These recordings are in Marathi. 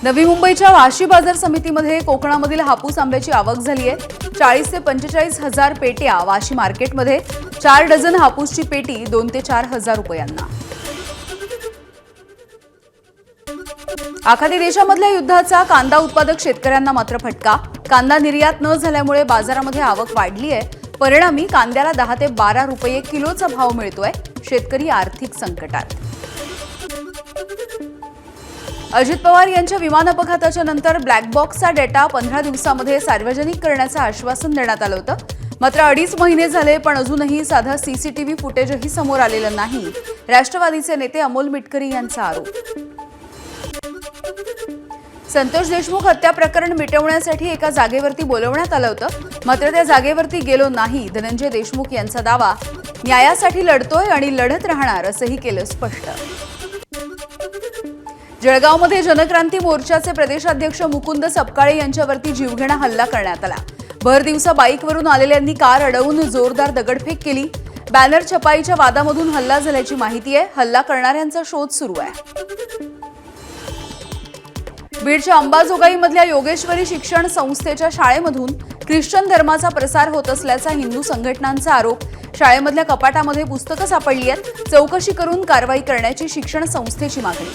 नवी मुंबईच्या वाशी बाजार समितीमध्ये कोकणामधील हापूस आंब्याची आवक झाली आहे। 40 ते 45 हजार पेट्या वाशी मार्केटमध्ये, 4 डझन हापूसची पेटी 2 ते 4 हजार रुपयांना। आखाती देशामधल्या युद्धाचा कांदा उत्पादक शेतकऱ्यांना मात्र फटका। कांदा निर्यात न झाल्यामुळे बाजारामध्ये आवक वाढली आहे। परिणामी कांद्याला 10 ते 12 रुपये किलोचा भाव मिळतोय। शेतकरी आर्थिक संकटात। अजित पवार यांच्या विमान अपघाताच्या नंतर ब्लॅक बॉक्सचा डेटा 15 दिवसांमध्ये सार्वजनिक करण्याचं आश्वासन देण्यात आलं होतं। मात्र 2.5 महिने झाले पण अजूनही साधा सीसीटीव्ही फुटेजही समोर आलेलं नाही। राष्ट्रवादीचे नेते अमोल मिटकरी यांचा आरोप। संतोष देशमुख हत्या प्रकरण मिटवण्यासाठी एका जागेवरती बोलवण्यात आलं होतं, मात्र त्या जागेवरती गेलो नाही। धनंजय देशमुख यांचा दावा, न्यायासाठी लढतोय आणि लढत राहणार असंही केलं स्पष्ट। जळगावमध्ये जनक्रांती मोर्चाचे प्रदेशाध्यक्ष मुकुंद सपकाळे यांच्यावरती जीवघेणा हल्ला करण्यात आला। भर दिवसा बाईकवरून आलेल्यांनी कार अडवून जोरदार दगडफेक केली। बॅनर छपाईच्या वादामधून हल्ला झाल्याची माहिती आहे। हल्ला करणाऱ्यांचा शोध सुरू आहे। बीडच्या अंबाजोगाईमधल्या योगेश्वरी शिक्षण संस्थेच्या शाळेमधून ख्रिश्चन धर्माचा प्रसार होत असल्याचा हिंदू संघटनांचा आरोप। शाळेमधल्या कपाटामध्ये पुस्तकं सापडली आहेत। चौकशी करून कारवाई करण्याची शिक्षण संस्थेची मागणी।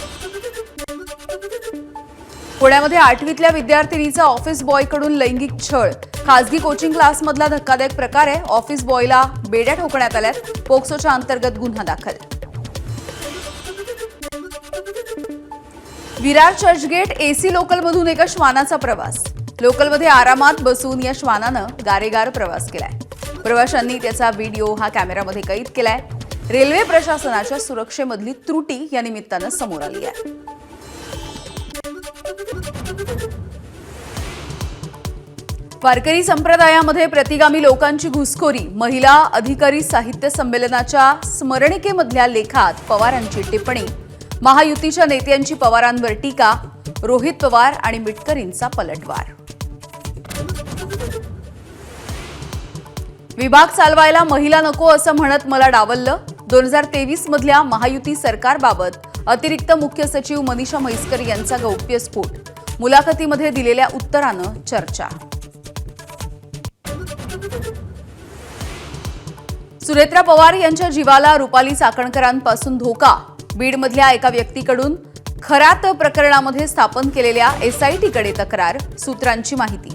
पुण्यामध्ये 8वीतल्या विद्यार्थिनीचा ऑफिस बॉयकडून लैंगिक छळ। खासगी कोचिंग क्लासमधला धक्कादायक प्रकार आहे। ऑफिस बॉयला बेड्या ठोकण्यात आल्यात। पोक्सोच्या अंतर्गत गुन्हा दाखल। विरार चर्चगेट एसी लोकलमधून एका श्वानाचा प्रवास। लोकलमध्ये आरामात बसून या श्वानानं गारेगार प्रवास केलाय। प्रवाशांनी त्याचा व्हिडिओ हा कॅमेरामध्ये कैद केलाय। रेल्वे प्रशासनाच्या सुरक्षेमधली त्रुटी या निमित्तानं समोर आली आहे। वारकरी संप्रदायामध्ये प्रतिगामी लोकांची घुसखोरी। महिला अधिकारी साहित्य संमेलनाच्या स्मरणिकेमधल्या लेखात पवारांची टिप्पणी। महायुतीच्या नेत्यांची पवारांवर टीका। रोहित पवार आणि मिटकरींचा पलटवार। विभाग चालवायला महिला नको असं म्हणत मला डावललं। 2023 मधल्या महायुती सरकारबाबत अतिरिक्त मुख्य सचिव मनीषा म्हैसकर यांचा गौप्यस्फोट। मुलाखतीमध्ये दिलेल्या उत्तरानं चर्चा। सुनेत्रा पवार यांच्या जीवाला रुपाली चाकणकरांपासून धोका। बीडमधल्या एका व्यक्तीकडून खरात प्रकरणामध्ये स्थापन केलेल्या एसआयटीकडे तक्रार। सूत्रांची माहिती।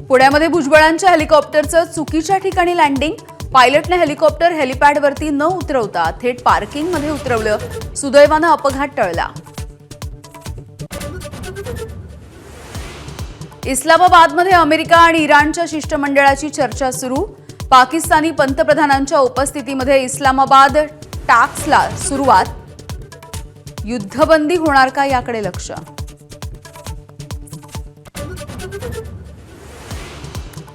पुण्यामध्ये भुजबळांच्या हेलिकॉप्टरचं चुकीच्या ठिकाणी लँडिंग। पायलटने हेलिकॉप्टर हेलिपॅडवरती न उतरवता थेट पार्किंगमध्ये उतरवलं। सुदैवानं अपघात टळला। इस्लामाबादमध्ये अमेरिका आणि इराणच्या शिष्टमंडळाची चर्चा सुरू। पाकिस्तानी पंतप्रधानांच्या उपस्थितीमध्ये इस्लामाबाद टाक्सला सुरुवात। युद्धबंदी होणार का याकडे लक्ष।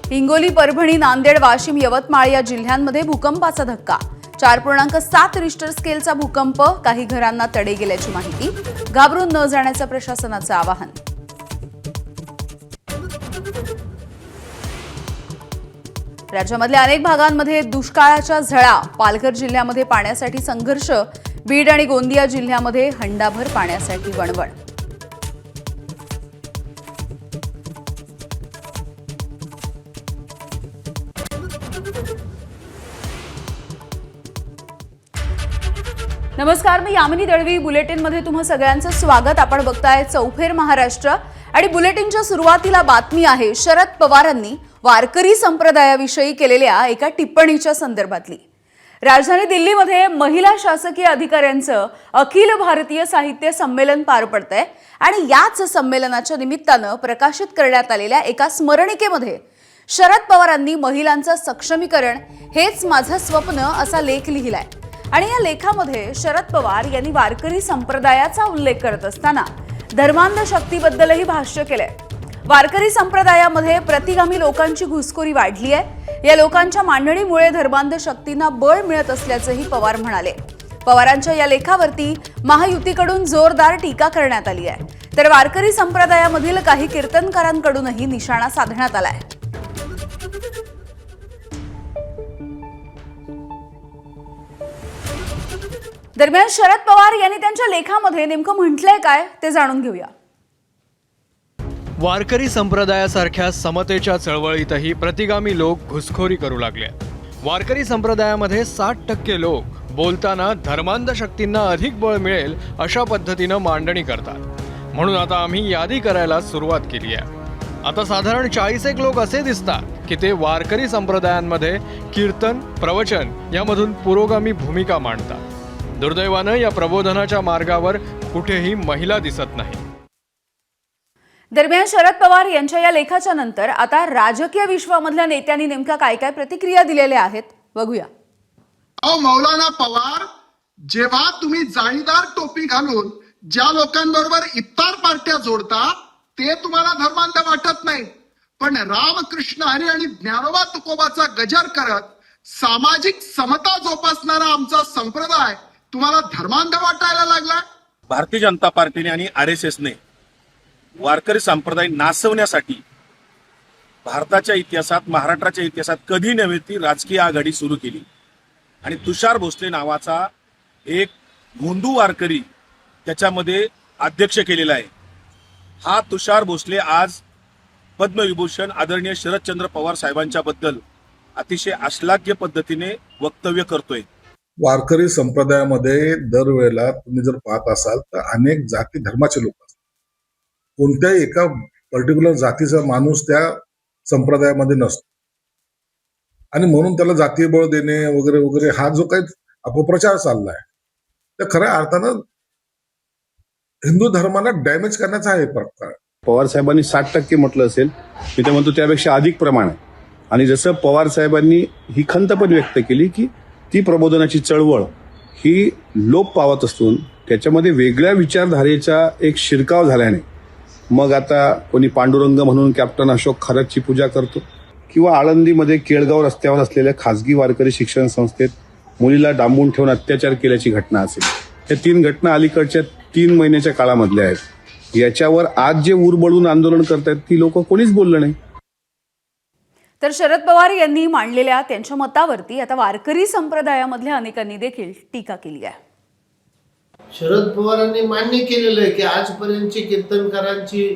हिंगोली, परभणी, नांदेड, वाशिम, यवतमाळ या जिल्ह्यांमध्ये भूकंपाचा धक्का। 4.7 रिश्टर स्केलचा भूकंप। काही घरांना तडे गेल्याची माहिती। घाबरून न जाण्याचं प्रशासनाचं आवाहन। राज्यामधल्या अनेक भागांमध्ये दुष्काळाच्या झळा। पालघर जिल्ह्यामध्ये पाण्यासाठी संघर्ष। बीड आणि गोंदिया जिल्ह्यामध्ये हंडाभर पाण्यासाठी वणवण। नमस्कार, मी यामिनी दळवी। बुलेटिनमध्ये तुम्हा सगळ्यांचं स्वागत। आपण बघताय चौफेर महाराष्ट्र आणि बुलेटिनच्या सुरुवातीला बातमी आहे शरद पवारांनी वारकरी संप्रदायाविषयी केलेल्या एका टिप्पणीच्या संदर्भातली। राजधानी दिल्लीमध्ये महिला शासकीय अधिकाऱ्यांचं अखिल भारतीय साहित्य संमेलन पार पडतंय आणि याच संमेलनाच्या निमित्तानं प्रकाशित करण्यात आलेल्या एका स्मरणिकेमध्ये शरद पवारांनी महिलांचं सक्षमीकरण हेच माझं स्वप्न असा लेख लिहिलाय। आणि या लेखामध्ये शरद पवार यांनी वारकरी संप्रदायाचा उल्लेख करत असताना धर्मांध शक्तीबद्दलही भाष्य केलंय। वारकरी संप्रदायामध्ये प्रतिगामी लोकांची घुसखोरी वाढली आहे। या लोकांच्या मांडणीमुळे धर्मांध शक्तींना बळ मिळत असल्याचंही पवार म्हणाले। पवारांच्या या लेखावरती महायुतीकडून जोरदार टीका करण्यात आली आहे। तर वारकरी संप्रदायामधील काही कीर्तनकारांकडूनही निशाणा साधण्यात आलाय। दरम्यान शरद पवार यांनी त्यांच्या लेखामध्ये नेमकं म्हटलंय काय ते जाणून घेऊया. वारकरी संप्रदायासारख्या समतेच्या चळवळीतही प्रतिगामी लोक घुसखोरी करू लागले. वारकरी संप्रदायामध्ये 60% लोक बोलताना धर्मांध शक्तींना अधिक बळ मिळेल अशा पद्धतीनं मांडणी करतात. म्हणून आता आम्ही यादी करायला सुरुवात केली आहे. आता साधारण 40 लोक असे दिसतात की ते वारकरी संप्रदायांमध्ये कीर्तन, प्रवचन यामधून पुरोगामी भूमिका मांडतात. दुर्दैवानं या प्रबोधनाच्या मार्गावर कुठेही महिला दिसत नाही. दरम्यान शरद पवार यांच्या या लेखाच्या नंतर आता राजकीय विश्वामधल्या नेत्यांनी नेमक्या काय काय प्रतिक्रिया दिलेल्या आहेत बघूया. मौलाना पवार, जेव्हा तुम्ही जाळीदार टोपी घालून ज्या लोकांबरोबर इफ्तार पार्ट्या जोडता ते तुम्हाला धर्मांध वाटत नाही, पण रामकृष्ण हरी आणि ज्ञानोबा तुकोबाचा गजर करत सामाजिक समता जोपासणारा आमचा संप्रदाय तुम्हाला धर्मांध वाटायला लागला. भारतीय जनता पार्टीने आणि RSSने वारकरी संप्रदाय नासवण्यासाठी भारताच्या इतिहासात, महाराष्ट्राच्या इतिहासात कधी नव्हे ती राजकीय आघाडी सुरू केली आणि तुषार भोसले नावाचा एक भोंदू वारकरी त्याच्यामध्ये अध्यक्ष केलेला आहे. हा तुषार भोसले आज पद्मविभूषण आदरणीय शरदचंद्र पवार साहेबांच्या बद्दल अतिशय अश्लाघ्य पद्धतीने वक्तव्य करतोय. वारकरी संप्रदायामध्ये दरवेळेला तुम्ही जर पाहत असाल तर अनेक जाती धर्माचे लोक असतात. कोणत्याही एका पर्टिक्युलर जातीचा माणूस त्या संप्रदायामध्ये नसतो आणि म्हणून त्याला जातीय बळ देणे वगैरे वगैरे हा जो काही अपप्रचार चाललाय तर खऱ्या अर्थानं हिंदू धर्माला डॅमेज करण्याचा हा एक प्रकार. पवार साहेबांनी 60% म्हटलं असेल, मी तर म्हणतो त्यापेक्षा अधिक प्रमाण आहे. आणि जसं पवार साहेबांनी ही खंत पण व्यक्त केली की ती प्रबोधनाची चळवळ ही लोप पावत असून त्याच्यामध्ये वेगळ्या विचारधारेचा एक शिरकाव झाल्याने मग आता कोणी पांडुरंग म्हणून कॅप्टन अशोक खरातची पूजा करतो किंवा आळंदीमध्ये केळगाव रस्त्यावर असलेल्या खासगी वारकरी शिक्षण संस्थेत मुलीला डांबून ठेवून अत्याचार केल्याची घटना असेल. या 3 घटना अलीकडच्या 3 महिन्याच्या काळामधल्या आहेत. याच्यावर आज जे उरबळून आंदोलन करतायत ती लोक कोणीच बोललं नाही. तर शरद पवार यांनी मांडलेल्या त्यांच्या मतावरती आता वारकरी संप्रदायामधल्या अनेकांनी देखील टीका केली आहे. शरद पवारांनी मान्य केलेलं आहे की आजपर्यंतची कीर्तनकारांची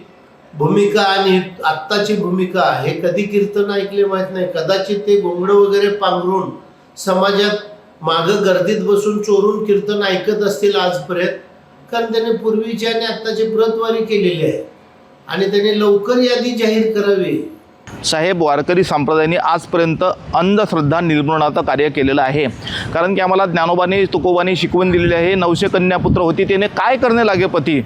भूमिका आणि आत्ताची भूमिका हे कधी कीर्तन ऐकले माहित नाही. कदाचित ते घोंगडं वगैरे पांघरून समाजात मागं गर्दीत बसून चोरून कीर्तन ऐकत असतील आजपर्यंत, कारण त्याने पूर्वीची आणि आत्ताची प्रतवारी केलेली आहे आणि त्याने लवकर यादी जाहीर करावी. साहेब, वारकरी संप्रदायाने आजपर्यंत अंधश्रद्धा निर्मूलनाचं कार्य केलेलं आहे. कारण की आम्हाला ज्ञानोबाने तुकोबाने शिकवण दिलेली आहे, 900 कन्यापुत्र होती त्याने काय करणे लागे पती.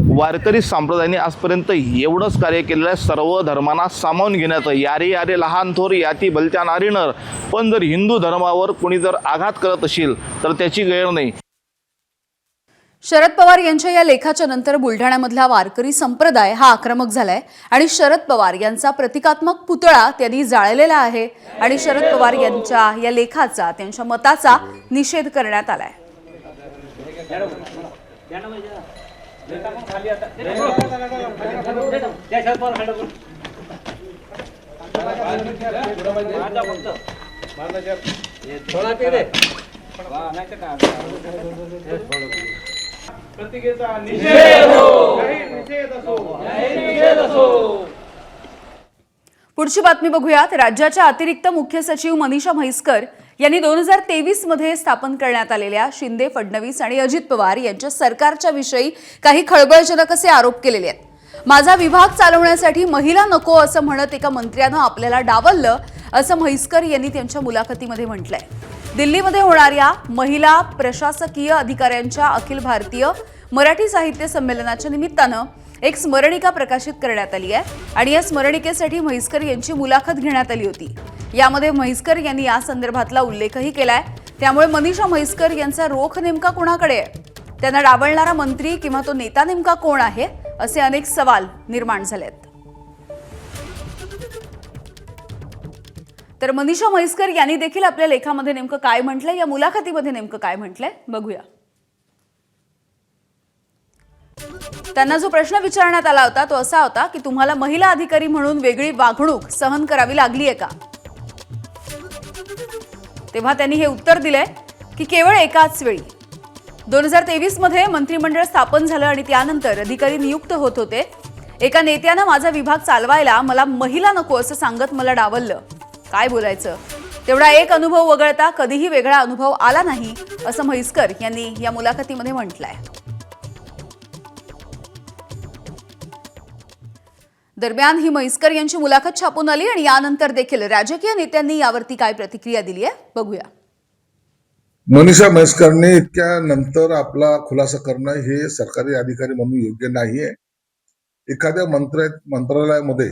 वारकरी संप्रदायाने आजपर्यंत एवढंच कार्य केलेलं आहे, सर्व धर्मांना सामावून घेण्याचं. यारे यारे लहान थोर याती भलत्या नारी नर. पण जर हिंदू धर्मावर कोणी जर आघात करत असेल तर त्याची गैर नाही. शरद पवार यांच्या या लेखाच्या नंतर बुलढाण्यामधला वारकरी संप्रदाय हा आक्रमक झालाय आणि शरद पवार यांचा प्रतिकात्मक पुतळा त्यांनी जाळलेला आहे आणि शरद पवार यांच्या या लेखाचा, त्यांच्या मताचा निषेध करण्यात आलाय. पुढची बातमी बघूयात. राज्याच्या अतिरिक्त मुख्य सचिव मनीषा म्हैसकर यांनी 2023 मध्ये स्थापन करण्यात आलेल्या शिंदे, फडणवीस आणि अजित पवार यांच्या सरकारच्या विषयी काही खळबळजनक असे आरोप केलेले आहेत. माझा विभाग चालवण्यासाठी महिला नको असं म्हणत एका मंत्र्यानं आपल्याला डावललं असं म्हैसकर यांनी त्यांच्या मुलाखतीमध्ये म्हटलंय. दिल्लीमध्ये होणाऱ्या महिला प्रशासकीय अधिकाऱ्यांच्या अखिल भारतीय मराठी साहित्य संमेलनाच्या निमित्तानं एक स्मरणिका प्रकाशित करण्यात आली आहे आणि या स्मरणिकेसाठी म्हैसकर यांची मुलाखत घेण्यात आली होती. यामध्ये म्हैसकर यांनी या संदर्भातला उल्लेखही केलाय. त्यामुळे मनीषा म्हैसकर यांचा रोख नेमका कोणाकडे आहे, त्यांना डावलणारा मंत्री किंवा तो नेता नेमका कोण आहे, असे अनेक सवाल निर्माण झालेत. तर मनीषा म्हैसकर यांनी देखील आपल्या लेखामध्ये नेमकं काय म्हटलंय, या मुलाखतीमध्ये नेमकं काय म्हटलंय बघूया. त्यांना जो प्रश्न विचारण्यात आला होता तो असा होता की तुम्हाला महिला अधिकारी म्हणून वेगळी वागणूक सहन करावी लागली आहे का. तेव्हा त्यांनी हे उत्तर दिलंय की केवळ एकाच वेळी. 2023 मध्ये मंत्रिमंडळ स्थापन झालं आणि त्यानंतर अधिकारी नियुक्त होत होते. एका नेत्यानं माझा विभाग चालवायला मला महिला नको असं सांगत मला डावललं. काय बोलायचं. तेवढा एक अनुभव वगळता कधीही वेगळा अनुभव आला नाही असं म्हैसकर यांनी या मुलाखतीमध्ये म्हटलंय. दरम्यान ही म्हैसकर यांची मुलाखत छापून आली आणि यानंतर देखील राजकीय नेत्यांनी यावरती काय प्रतिक्रिया दिली आहे बघूया. मनीषा म्हैसकरने इतक्या नंतर आपला खुलासा करणं हे सरकारी अधिकारी म्हणून योग्य नाहीये. एखाद्या मंत्रालयामध्ये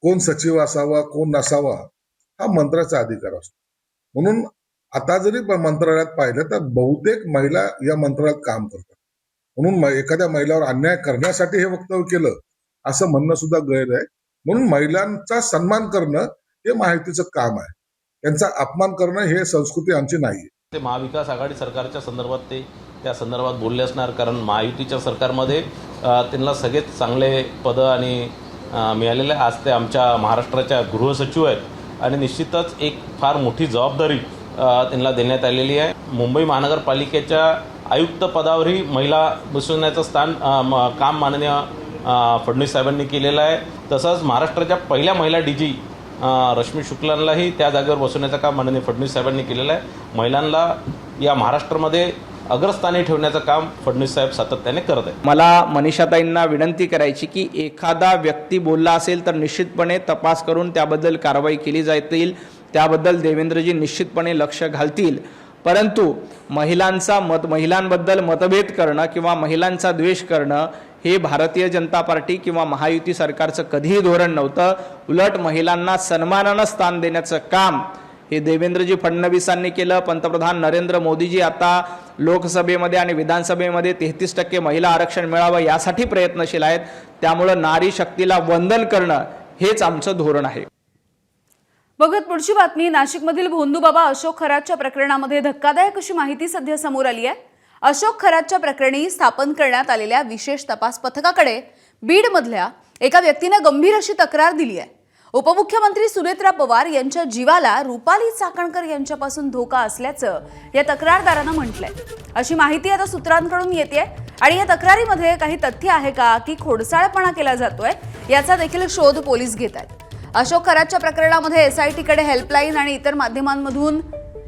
कोण सचिव असावा कोण नसावा हा मंत्र्याचा अधिकार असतो. म्हणून आता जरी मंत्रालयात पाहिलं तर बहुतेक महिला या मंत्रालयात काम करतात. म्हणून एखाद्या महिलावर अन्याय करण्यासाठी हे वक्तव्य केलं असं म्हणणं सुद्धा गैर आहे. म्हणून महिलांचा सन्मान करणं हे महायुतीचं काम आहे. त्यांचा अपमान करणं हे संस्कृती आमची नाहीये. ते महाविकास आघाडी सरकारच्या संदर्भात ते त्या संदर्भात बोलले असणार, कारण महायुतीच्या सरकारमध्ये त्यांना सगळेच चांगले पदं आणि मिळालेले. आज ते आमच्या महाराष्ट्राच्या गृहसचिव आहेत आणि निश्चितच एक फार मोठी जबाबदारी त्यांना देण्यात आलेली आहे. मुंबई महानगरपालिकेच्या आयुक्त पदावरही महिला बसवण्याचं काम माननीय फडणवीस साहेबांनी केलेलं आहे. तसंच महाराष्ट्राच्या पहिल्या महिला DG रश्मी शुक्लांनाही त्या जागेवर बसवण्याचं काम माननीय फडणवीस साहेबांनी केलेलं आहे. महिलांना या महाराष्ट्रामध्ये अग्रस्थानी ठेवण्याचं काम फडणवीस साहेब सातत्याने करत आहेत. मला मनीषाताईंना विनंती करायची की एखादा व्यक्ती बोलला असेल तर निश्चितपणे तपास करून त्याबद्दल कारवाई केली जाईल. त्याबद्दल देवेंद्रजी निश्चितपणे लक्ष घालतील. परंतु महिलांबद्दल मतभेद करणं किंवा महिलांचा द्वेष करणं हे भारतीय जनता पार्टी किंवा महायुती सरकारचं कधीही धोरण नव्हतं. उलट महिलांना सन्मानानं स्थान देण्याचं काम हे देवेंद्रजी फडणवीसांनी केलं. पंतप्रधान नरेंद्र मोदीजी आता लोकसभेमध्ये आणि विधानसभेमध्ये 33% महिला आरक्षण मिळावं यासाठी प्रयत्नशील आहेत. त्यामुळं नारी शक्तीला वंदन करणं हेच आमचं धोरण आहे. बघत पुढची बातमी. नाशिकमधील भोंदूबाबा अशोक खरातच्या प्रकरणामध्ये धक्कादायक अशी माहिती सध्या समोर आली आहे. अशोक खरातच्या प्रकरणी स्थापन करण्यात आलेल्या विशेष तपास पथकाकडे बीडमधल्या एका व्यक्तीनं गंभीर अशी तक्रार दिली आहे. उपमुख्यमंत्री सुनेत्रा पवार यांच्या जीवाला रुपाली चाकणकर यांच्यापासून धोका असल्याचं या तक्रारदारानं म्हटलंय. अशी माहिती आता सूत्रांकडून येते आणि या तक्रारीमध्ये काही तथ्य आहे का की खोडसाळपणा केला जातोय याचा देखील शोध पोलीस घेत आहेत. अशोक खरातच्या प्रकरणामध्ये SITकडे हेल्पलाईन आणि इतर माध्यमांमधून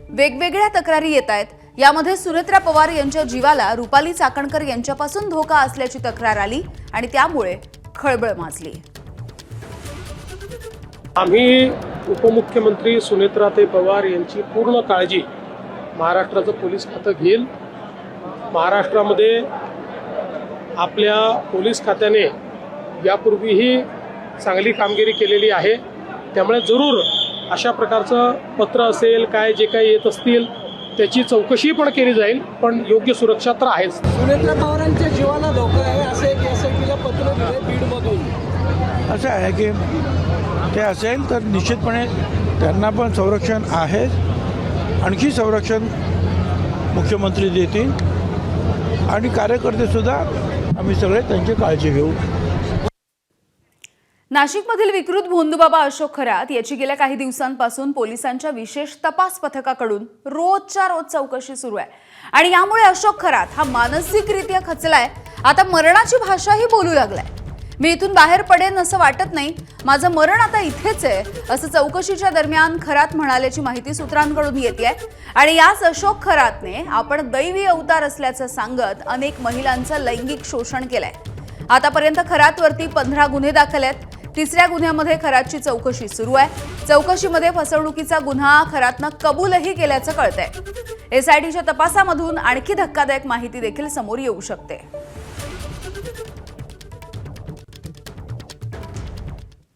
वेगवेगळ्या तक्रारी येत आहेत. यामध्ये सुनेत्रा पवार यांच्या जीवाला रुपाली चाकणकर यांच्यापासून धोका असल्याची तक्रार आली आणि त्यामुळे खळबळ माजली. आम्ही उपमुख्यमंत्री सुनेत्राताई पवार यांची पूर्ण काळजी महाराष्ट्राचं पोलीस खातं घेईल. महाराष्ट्रामध्ये आपल्या पोलीस खात्याने यापूर्वीही चांगली कामगिरी केलेली आहे. त्यामुळे जरूर अशा प्रकारचं पत्र असेल काय जे काही येत असतील त्याची चौकशी पण केली जाईल, पण योग्य सुरक्षा तर आहेच. सुनेत्रा पवारांच्या जीवाला धोका आहे असं एक SITला पत्र दिले बीडमधून. असं आहे की ते असेल तर निश्चितपणे त्यांना पण संरक्षण आहे. आणखी संरक्षण मुख्यमंत्री देतील आणि कार्यकर्तेसुद्धा आम्ही सगळे त्यांची काळजी घेऊ. नाशिकमधील विकृत भोंदूबाबा अशोक खरात याची गेल्या काही दिवसांपासून पोलिसांच्या विशेष तपास पथकाकडून रोजच्या रोज चौकशी सुरू आहे आणि यामुळे अशोक खरात हा मानसिकरित्या खचलाय. आता मरणाची भाषाही बोलू लागलाय. मी इथून बाहेर पडेन असं वाटत नाही, माझं मरण आता इथेच आहे असं चौकशीच्या दरम्यान खरात म्हणाल्याची माहिती सूत्रांकडून येते आणि याच अशोक खरातने आपण दैवी अवतार असल्याचं सांगत अनेक महिलांचं लैंगिक शोषण केलंय. आतापर्यंत खरातवरती 15 गुन्हे दाखल आहेत. 3ऱ्या गुन्ह्यामध्ये खरातची चौकशी सुरू आहे. चौकशीमध्ये फसवणुकीचा गुन्हा खरातनं कबूलही केल्याचं कळतंय. SITच्या तपासामधून आणखी धक्कादायक माहिती देखील समोर येऊ शकते.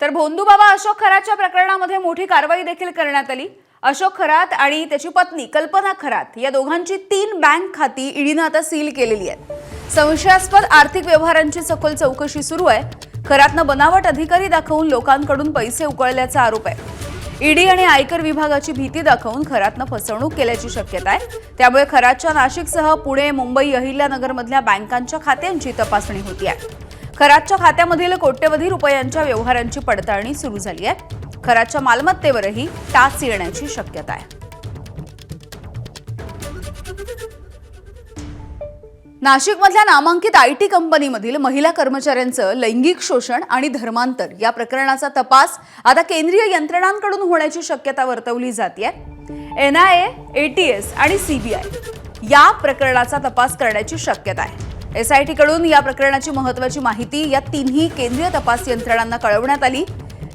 तर भोंदूबाबा अशोक खरातच्या प्रकरणामध्ये मोठी कारवाई देखील करण्यात आली. अशोक खरात आणि त्याची पत्नी कल्पना खरात या दोघांची 3 बँक खाती ईडीनं आता सील केलेली आहेत. संशयास्पद आर्थिक व्यवहारांची सखोल चौकशी सुरू आहे. खरातनं बनावट अधिकारी दाखवून लोकांकडून पैसे उकळल्याचा आरोप आहे. ईडी आणि आयकर विभागाची भीती दाखवून खरातनं फसवणूक केल्याची शक्यता आहे. त्यामुळे खरातच्या नाशिकसह पुणे, मुंबई, अहिल्यानगरमधल्या बँकांच्या खात्यांची तपासणी होती आहे. खरातच्या खात्यामधील कोट्यवधी रुपयांच्या व्यवहारांची पडताळणी सुरू झाली आहे. खरातच्या मालमत्तेवरही टाच येण्याची शक्यता आहे. नाशिकमधल्या नामांकित IT कंपनीमधील महिला कर्मचाऱ्यांचं लैंगिक शोषण आणि धर्मांतर या प्रकरणाचा तपास आता केंद्रीय यंत्रणांकडून होण्याची शक्यता वर्तवली जाते. NIA, ATS आणि CBI या प्रकरणाचा तपास करण्याची शक्यता आहे. SIT कडून या प्रकरणाची महत्त्वाची माहिती या तिन्ही केंद्रीय तपास यंत्रणांना कळवण्यात आली.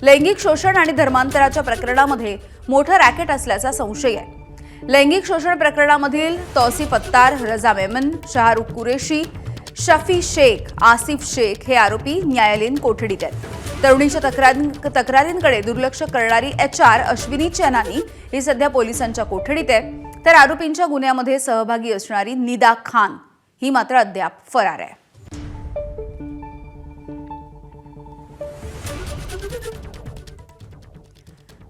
लैंगिक शोषण आणि धर्मांतराच्या प्रकरणामध्ये मोठं रॅकेट असल्याचा संशय आहे. लैंगिक शोषण प्रकरणामधील तौसिफ अत्तार, रजा मेमन, शाहरुख कुरेशी, शफी शेख, आसिफ शेख हे आरोपी न्यायालयीन कोठडीत आहेत. तरुणीच्या तक्रारींकडे दुर्लक्ष करणारी HR अश्विनी चेनानी ही सध्या पोलिसांच्या कोठडीत आहे. तर आरोपींच्या गुन्ह्यामध्ये सहभागी असणारी निदा खान ही मात्र अद्याप फरार आहे.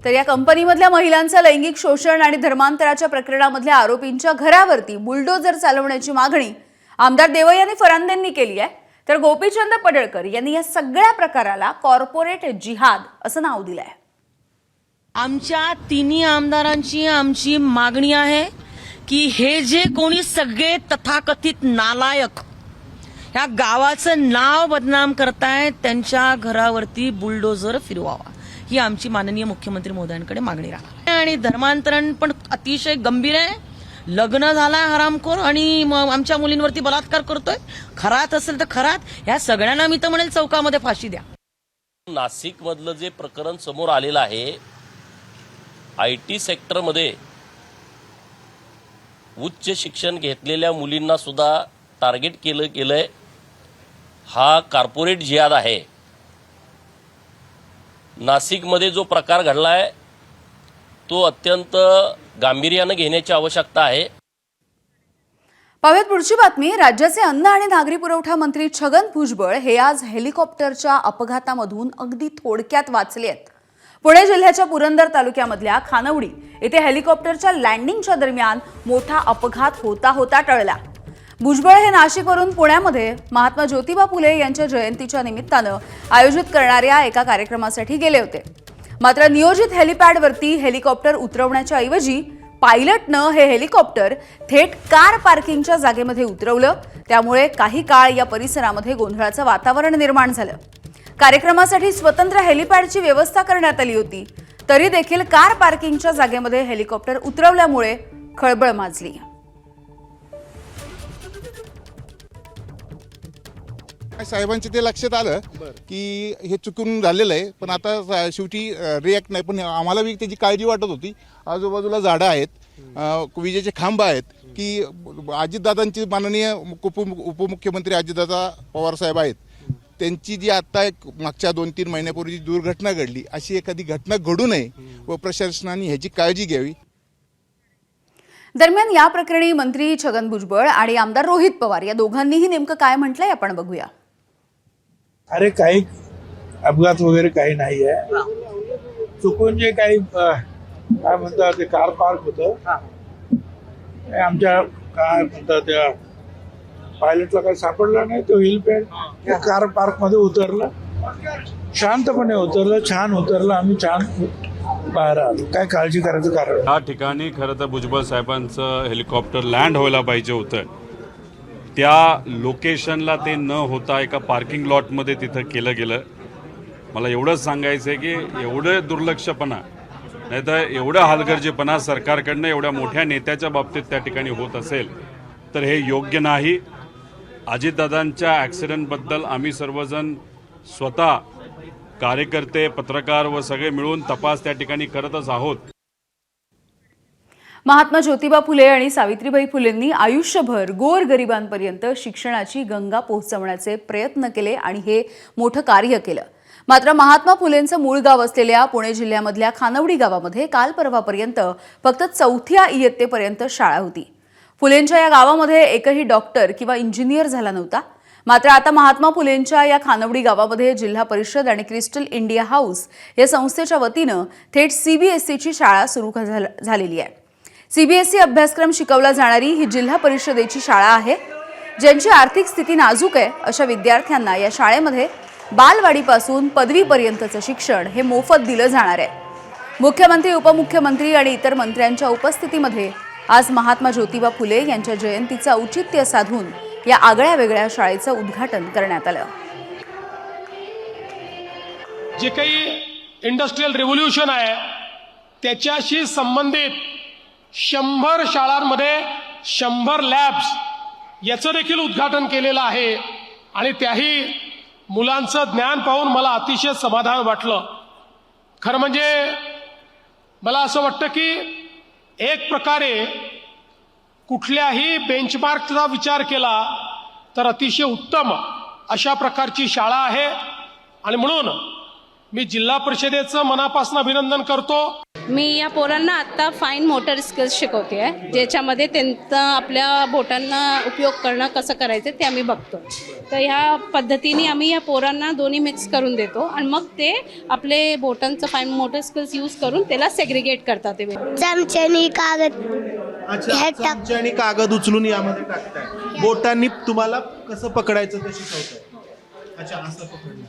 तर या कंपनीमधल्या महिलांचं लैंगिक शोषण आणि धर्मांतराच्या प्रकरणामधल्या आरोपींच्या घरावरती बुलडोजर चालवण्याची मागणी आमदार देवयानी फरांदेंनी केली आहे. तर गोपीचंद पडळकर यांनी या सगळ्या प्रकाराला कॉर्पोरेट जिहाद असं नाव दिलंय. आमच्या तिन्ही आमदारांची आमची मागणी आहे की हे जे कोणी सगळे तथाकथित नालायक ह्या गावाचं नाव बदनाम करतायत त्यांच्या घरावरती बुलडोजर फिरवावा ही आमची माननीय मुख्यमंत्री महोदयांकडे मागणी राहणार. आणि धर्मांतरण पण अतिशय गंभीर आहे. लग्न झालाय हरामखोर आणि आमच्या मुलींवरती बलात्कार करतोय. खरात असेल तर खरात, ह्या सगळ्यांना मी तर म्हणेल चौकामध्ये फाशी द्या. नाशिक मधलं जे प्रकरण समोर आलेलं आहे, IT सेक्टरमध्ये उच्च शिक्षण घेतलेल्या मुलींना सुद्धा टार्गेट केलंय. हा कॉर्पोरेट जिहाद आहे. नाशिकमध्ये जो प्रकार घडलाय तो अत्यंत गांभीर्याने घेण्याची आवश्यकता आहे. पाहूयात पुढची बातमी. राज्याचे अन्न आणि नागरी पुरवठा मंत्री छगन भुजबळ हे आज हेलिकॉप्टरच्या अपघातामधून अगदी थोडक्यात वाचले आहेत. पुणे जिल्ह्याच्या पुरंदर तालुक्यामधल्या खानवडी येथे हेलिकॉप्टरच्या लँडिंगच्या दरम्यान मोठा अपघात होता टळला. भुजबळ हे नाशिकवरून पुण्यामध्ये महात्मा ज्योतिबा फुले यांच्या जयंतीच्या निमित्तानं आयोजित करणाऱ्या एका कार्यक्रमासाठी गेले होते. मात्र नियोजित हेलिपॅडवरती हेलिकॉप्टर उतरवण्याच्या ऐवजी पायलटनं हे हेलिकॉप्टर थेट कार पार्किंगच्या जागेमध्ये उतरवलं. त्यामुळे काही काळ या परिसरामध्ये गोंधळाचं वातावरण निर्माण झालं. कार्यक्रमासाठी स्वतंत्र हेलिपॅडची व्यवस्था करण्यात आली होती. तरी देखील कार पार्किंगच्या जागेमध्ये हेलिकॉप्टर उतरवल्यामुळे खळबळ माजली. साहेबांच्या ते लक्षात आलं की हे चुकून झालेलं आहे, पण आता शेवटी रिॲक्ट नाही. पण आम्हाला बी त्याची काळजी वाटत होती. आजूबाजूला झाडं आहेत, विजेचे खांब आहेत, की अजितदादांची माननीय उपमुख्यमंत्री अजितदादा पवार साहेब आहेत, त्यांची जी आता एक मागच्या 2-3 महिन्यापूर्वी दुर्घटना घडली, अशी एखादी घटना घडू नये व प्रशासनाने ह्याची काळजी घ्यावी. दरम्यान या प्रकरणी मंत्री छगन भुजबळ आणि आमदार रोहित पवार या दोघांनीही नेमकं काय म्हटलंय आपण बघूया. अरे काही अपघात वगैरे काही नाही आहे. चुकून जे काही काय म्हणतात ते कार पार्क होतं, आमच्या काय म्हणतात त्या पायलटला काही सापडलं नाही. तो हेलिपॅड कार पार्क मध्ये उतरला, शांतपणे उतरलं, छान उतरलं, आम्ही छान बाहेर आलो. काय काळजी करायचं कारण. या ठिकाणी खरं तर भुजबळ साहेबांचं हेलिकॉप्टर लँड व्हायला पाहिजे होतं. त्या लोकेशनला ते न होता एका पार्किंग लॉटमध्ये तिथं केलं गेलं. मला एवढंच सांगायचं आहे की एवढं दुर्लक्षपणा नाही तर एवढं हलगर्जीपणा सरकारकडनं एवढ्या मोठ्या नेत्याच्या बाबतीत त्या ठिकाणी होत असेल तर हे योग्य नाही. अजितदादांच्या ॲक्सिडेंटबद्दल आम्ही सर्वजण स्वतः कार्यकर्ते, पत्रकार व सगळे मिळून तपास त्या ठिकाणी करतच आहोत. महात्मा ज्योतिबा फुले आणि सावित्रीबाई फुलेंनी आयुष्यभर गोरगरिबांपर्यंत शिक्षणाची गंगा पोहोचवण्याचे प्रयत्न केले आणि हे मोठं कार्य केलं. मात्र महात्मा फुलेंचं मूळ गाव असलेल्या पुणे जिल्ह्यामधल्या खानवडी गावामध्ये काल परवापर्यंत फक्त 4थी इयत्तेपर्यंत शाळा होती. फुलेंच्या या गावामध्ये एकही डॉक्टर किंवा इंजिनियर झाला नव्हता. मात्र आता महात्मा फुलेंच्या या खानवडी गावामध्ये जिल्हा परिषद आणि क्रिस्टल इंडिया हाऊस या संस्थेच्या वतीनं थेट CBSEची शाळा सुरू झालेली आहे. CBSE अभ्यासक्रम शिकवला जाणारी ही जिल्हा परिषदेची शाळा आहे. ज्यांची आर्थिक स्थिती नाजूक आहे अशा विद्यार्थ्यांना या शाळेमध्ये बालवाडीपासून पदवीपर्यंतचं शिक्षण हे मोफत दिलं जाणार आहे. मुख्यमंत्री, उपमुख्यमंत्री आणि इतर मंत्र्यांच्या उपस्थितीमध्ये आज महात्मा ज्योतिबा फुले यांच्या जयंतीचं औचित्य साधून या आगळ्या वेगळ्या शाळेचं उद्घाटन करण्यात आलं. जे काही इंडस्ट्रियल रिव्होल्युशन आहे त्याच्याशी संबंधित 100 शाळांमध्ये 100 लॅब्स याचं देखील उद्घाटन केलेलं आहे आणि त्याही मुलांचं ज्ञान पाहून मला अतिशय समाधान वाटलं. खरं म्हणजे मला असं वाटतं की एक प्रकारे कुठल्याही बेंचमार्कचा विचार केला तर अतिशय उत्तम अशा प्रकारची शाळा आहे आणि म्हणून मी जिल्हा परिषदेचं मनापासून अभिनंदन करतो. मी या पोरांना आत्ता फाईन मोटर स्किल्स शिकवते आहे, ज्याच्यामध्ये त्यांचं आपल्या बोटांना उपयोग करणं कसं करायचं ते आम्ही बघतो. तर ह्या पद्धतीने आम्ही या पोरांना दोन्ही मिक्स करून देतो आणि मग ते आपले बोटांचं फाईन मोटर स्किल्स यूज करून त्याला सेग्रिगेट करतात. ते चमच्यानी कागद उचलून यामध्ये टाकताय, बोटांनी तुम्हाला कसं पकडायचं ते शिकवताय. अच्छा, असं पकडलं.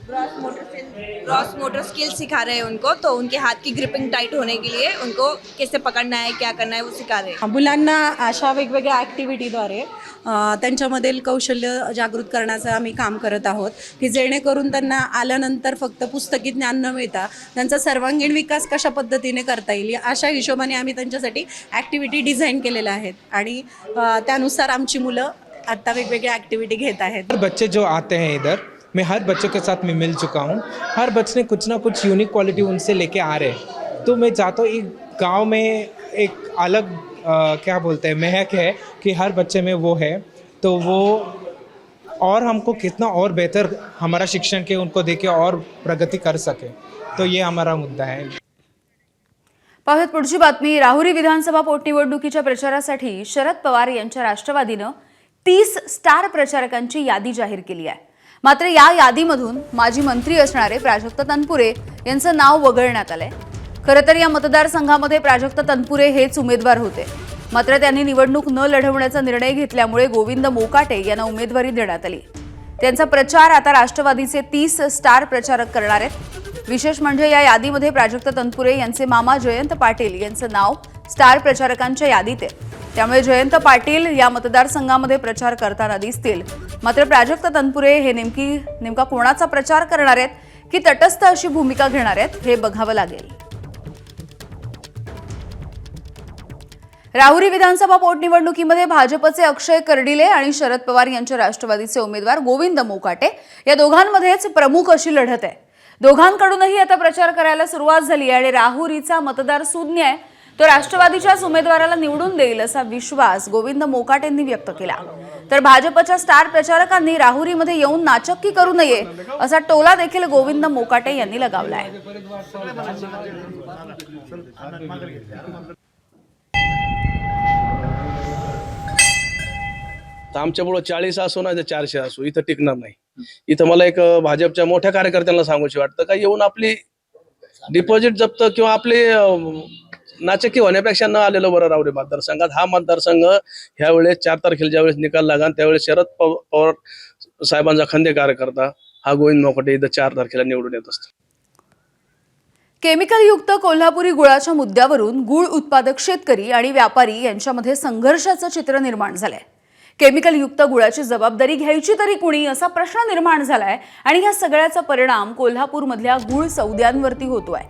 क्रॉस मोटर स्किल्स सिखा रहे हैं उनको, तो उनके हाथ की ग्रिपिंग टाइट होने के लिए उनको कैसे पकड़ना है, क्या करना है वो सिखा रहे हैं. मुलांना अशा वेगवेगळ्या ॲक्टिव्हिटीद्वारे त्यांच्यामधील कौशल्य जागृत करण्याचं आम्ही काम करत आहोत की जेणेकरून त्यांना आल्यानंतर फक्त पुस्तकी ज्ञान न मिळता त्यांचा सर्वांगीण विकास कशा पद्धतीने करता येईल अशा हिशोबाने आम्ही त्यांच्यासाठी ॲक्टिव्हिटी डिझाईन केलेल्या आहेत आणि त्यानुसार आमची मुलं आत्ता वेगवेगळ्या ॲक्टिव्हिटी घेत आहेत. बच्चे जो आते हैं इधर, मैं हर बच्चों के साथ में मिल चुका हूँ. हर बच्चे ने कुछ ना कुछ यूनिक क्वालिटी उनसे लेके आ रहे हैं. तो मैं चाहता हूँ एक गांव में एक अलग क्या बोलते हैं महक है कि हर बच्चे में वो है, तो वो और हमको कितना और बेहतर हमारा शिक्षण के उनको देके और प्रगति कर सके. तो ये हमारा मुद्दा है. पाहूयात पुढची बातमी. राहुरी विधानसभा पोटनिवडणुकीच्या प्रचारासाठी शरद पवार यांच्या राष्ट्रवादीनं 30 स्टार प्रचारकांची यादी जाहीर केली आहे. मात्र या यादीमधून माजी मंत्री असणारे प्राजक्त तनपुरे यांचं नाव वगळण्यात आलंय. खरं तर या मतदारसंघामध्ये प्राजक्त तनपुरे हेच उमेदवार होते. मात्र त्यांनी निवडणूक न लढवण्याचा निर्णय घेतल्यामुळे गोविंद मोकाटे यांना उमेदवारी देण्यात आली. त्यांचा प्रचार आता राष्ट्रवादीचे 30 स्टार प्रचारक करणार आहेत. विशेष म्हणजे या यादीमध्ये प्राजक्त तनपुरे यांचे मामा जयंत पाटील यांचं नाव स्टार प्रचारकांच्या यादीत आहे. त्यामुळे जयंत पाटील या मतदारसंघामध्ये प्रचार करताना दिसतील. मात्र प्राजक्त तनपुरे हे नेमका कोणाचा प्रचार करणार आहेत की तटस्थ अशी भूमिका घेणार आहेत हे बघावं लागेल. राहुरी विधानसभा पोटनिवडणुकीमध्ये भाजपचे अक्षय कर्डिले आणि शरद पवार यांच्या राष्ट्रवादीचे उमेदवार गोविंद मोकाटे या दोघांमध्येच प्रमुख अशी लढत आहे. दोघांकडूनही आता प्रचार करायला सुरुवात झाली आहे आणि राहुरीचा मतदार सुज्ञ आहे, तो राष्ट्रवादीच्याच उमेदवाराला निवडून देईल असा विश्वास गोविंद मोकाटेंनी व्यक्त केला. तर भाजपच्या स्टार प्रचारकांनी राहुरीमध्ये येऊन नाचक्की करू नये असा टोला देखील गोविंद मोकाटे यांनी लगावलाय. आमच्यामुळं 40 असो ना 400 असो इथं टिकणार नाही. इथं मला एक भाजपच्या मोठ्या कार्यकर्त्यांना सांगूशी वाटतं का येऊन आपली डिपॉझिट जप्त किंवा आपली नाचक्की होण्यापेक्षा न आलेलं बरं राहुरी मतदारसंघात. हा मतदारसंघ ह्यावेळेस 4 तारखेला ज्यावेळेस निकाल लागला त्यावेळेस शरद पवार साहेबांचा खंदे कार्यकर्ता हा गोविंद मोकाटे इथं 4 तारखेला निवडून येत असतो. केमिकलयुक्त कोल्हापुरी गुळाच्या मुद्द्यावरून गुळ उत्पादक शेतकरी आणि व्यापारी यांच्यामध्ये संघर्षाचं चित्र निर्माण झालंय. केमिकलयुक्त गुळाची जबाबदारी घ्यायची तरी कुणी असा प्रश्न निर्माण झालाय आणि या सगळ्याचा परिणाम कोल्हापूरमधल्या गुळ सौद्यांवरती होतोय.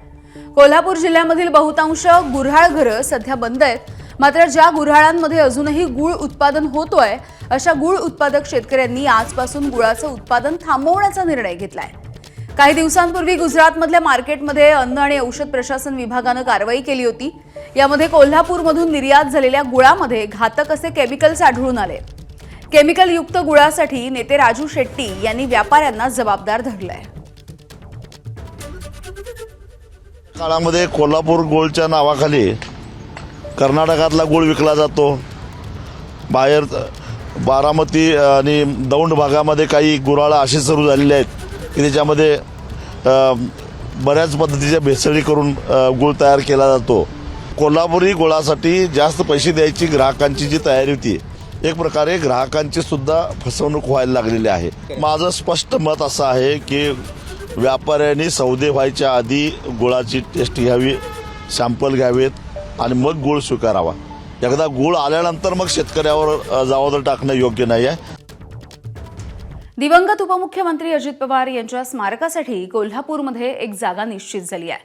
कोल्हापूर जिल्ह्यामधील बहुतांश गुऱ्हाळ घरं सध्या बंद आहेत. मात्र ज्या गुऱ्हाळांमध्ये अजूनही गुळ उत्पादन होतोय अशा गुळ उत्पादक शेतकऱ्यांनी आजपासून गुळाचं उत्पादन थांबवण्याचा निर्णय घेतलाय. काही दिवसांपूर्वी गुजरातमधल्या मार्केटमध्ये अन्न आणि औषध प्रशासन विभागानं कारवाई केली होती. यामध्ये कोल्हापूरमधून निर्यात झालेल्या गुळामध्ये घातक असे केमिकल्स आढळून आले. केमिकलयुक्त गुळासाठी नेते राजू शेट्टी यांनी व्यापाऱ्यांना जबाबदार धरलंय. काळामध्ये कोल्हापूर गोल्डच्या नावाखाली कर्नाटकातला गूळ विकला जातो. बाहेर बारामती आणि दौंड भागामध्ये काही गुऱ्हाळं अशी सुरू झालेली आहेत की त्याच्यामध्ये बऱ्याच पद्धतीच्या भेसळी करून गूळ तयार केला जातो. कोल्हापुरी गुळासाठी जास्त पैसे द्यायची ग्राहकांची जी तयारी होती, एक प्रकारे ग्राहकांची सुद्धा फसवणूक व्हायला लागलेली आहे. माझं स्पष्ट मत असं आहे की व्यापाऱ्यांनी सौदे व्हायच्या आधी गुळाची टेस्ट घ्यावी, सॅम्पल घ्यावेत आणि मग गूळ स्वीकारावा. एकदा गूळ आल्यानंतर मग शेतकऱ्यावर जबाबदारी टाकणं योग्य नाही आहे. दिवंगत उपमुख्यमंत्री अजित पवार यांच्या स्मारकासाठी कोल्हापूरमध्ये एक जागा निश्चित झाली आहे.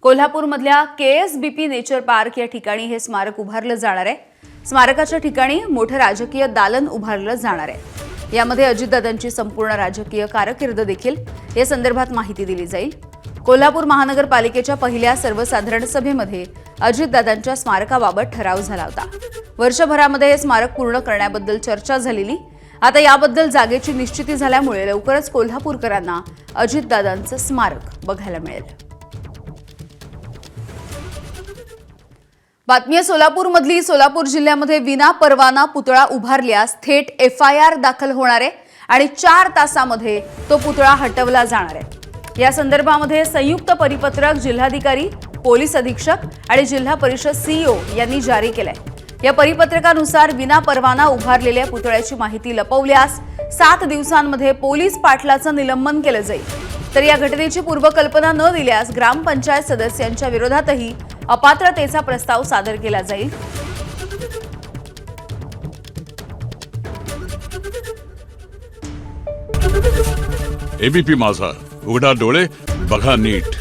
कोल्हापूरमधल्या KSBP नेचर पार्क या ठिकाणी हे स्मारक उभारलं जाणार आहे. स्मारकाच्या ठिकाणी मोठं राजकीय दालन उभारलं जाणार आहे. यामध्ये अजितदादांची संपूर्ण राजकीय कारकीर्द देखील या संदर्भात माहिती दिली जाईल. कोल्हापूर महानगरपालिकेच्या पहिल्या सर्वसाधारण सभेमध्ये अजितदादांच्या स्मारकाबाबत ठराव झाला होता. वर्षभरामध्ये हे स्मारक पूर्ण करण्याबद्दल चर्चा झालेली. आता याबद्दल जागेची निश्चिती झाल्यामुळे लवकरच कोल्हापूरकरांना अजितदादांचं स्मारक बघायला मिळेल. बातमी सोलापूरमधली. सोलापूर जिल्ह्यामध्ये विना परवाना पुतळा उभारल्यास थेट FIR दाखल होणार आहे आणि 4 तासामध्ये तो पुतळा हटवला जाणार आहे. या संदर्भामध्ये संयुक्त परिपत्रक जिल्हाधिकारी, पोलीस अधीक्षक आणि जिल्हा परिषद CEO यांनी जारी केलंय. या परिपत्रकानुसार विना परवाना उभारलेल्या पुतळ्याची माहिती लपवल्यास 7 दिवसांमध्ये पोलीस पाटलाचं निलंबन केलं जाईल. तर या घटनेची पूर्वकल्पना न दिल्यास ग्रामपंचायत सदस्यांच्या विरोधातही अपात्रतेचा प्रस्ताव सादर केला जाईल. ABP माझा, उघडा डोळे बघा नीट.